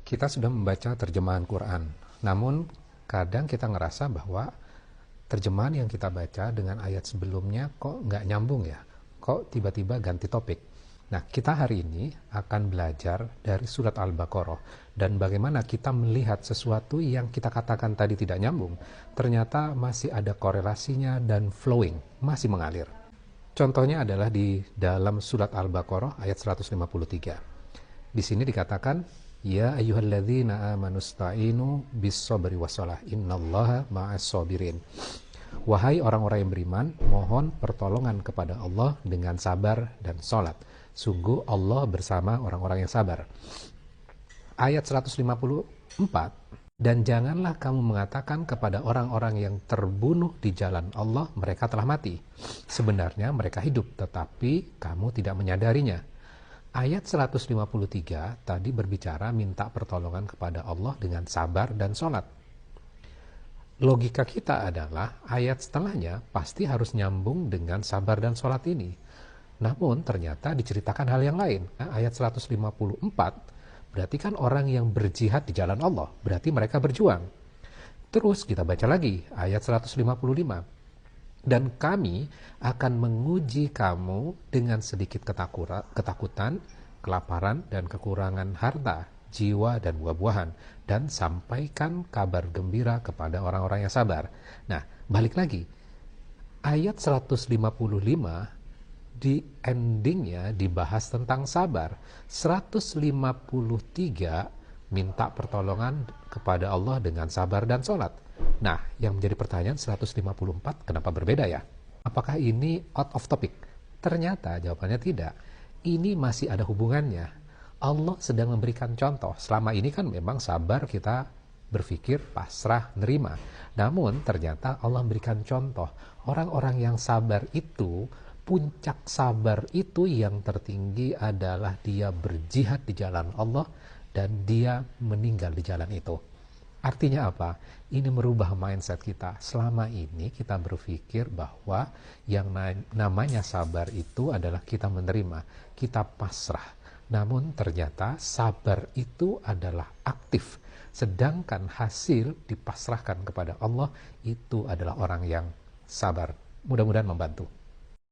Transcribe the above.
Kita sudah membaca terjemahan Quran, namun kadang kita ngerasa bahwa terjemahan yang kita baca dengan ayat sebelumnya kok nggak nyambung ya, kok tiba-tiba ganti topik. Nah, kita hari ini akan belajar dari surat Al-Baqarah dan bagaimana kita melihat sesuatu yang kita katakan tadi tidak nyambung, ternyata masih ada korelasinya dan flowing, masih mengalir. Contohnya adalah di dalam surat Al-Baqarah ayat 153. Di sini dikatakan, ya ayyuhalladzina amanusta'inu bis-sabri wassalah innallaha ma'as-sabirin. Wahai orang-orang yang beriman, mohon pertolongan kepada Allah dengan sabar dan salat. Sungguh Allah bersama orang-orang yang sabar. Ayat 154, dan janganlah kamu mengatakan kepada orang-orang yang terbunuh di jalan Allah, mereka telah mati. Sebenarnya mereka hidup, tetapi kamu tidak menyadarinya. Ayat 153 tadi berbicara minta pertolongan kepada Allah dengan sabar dan sholat. Logika kita adalah ayat setelahnya pasti harus nyambung dengan sabar dan sholat ini. Namun ternyata diceritakan hal yang lain. Ayat 154 berarti kan orang yang berjihad di jalan Allah, berarti mereka berjuang. Terus kita baca lagi ayat 155. Dan kami akan menguji kamu dengan sedikit ketakutan, kelaparan, dan kekurangan harta, jiwa, dan buah-buahan. Dan sampaikan kabar gembira kepada orang-orang yang sabar. Nah, balik lagi. Ayat 155 di endingnya dibahas tentang sabar. 153 minta pertolongan kepada Allah dengan sabar dan sholat. Nah, yang menjadi pertanyaan 154, kenapa berbeda ya? Apakah ini out of topic? Ternyata jawabannya tidak. Ini masih ada hubungannya. Allah sedang memberikan contoh. Selama ini kan memang sabar kita berpikir pasrah, nerima. Namun ternyata Allah memberikan contoh. Orang-orang yang sabar itu, puncak sabar itu yang tertinggi adalah dia berjihad di jalan Allah dan dia meninggal di jalan itu. Artinya apa? Ini merubah mindset kita. Selama ini kita berpikir bahwa yang namanya sabar itu adalah kita menerima, kita pasrah. Namun ternyata sabar itu adalah aktif. Sedangkan hasil dipasrahkan kepada Allah, itu adalah orang yang sabar. Mudah-mudahan membantu.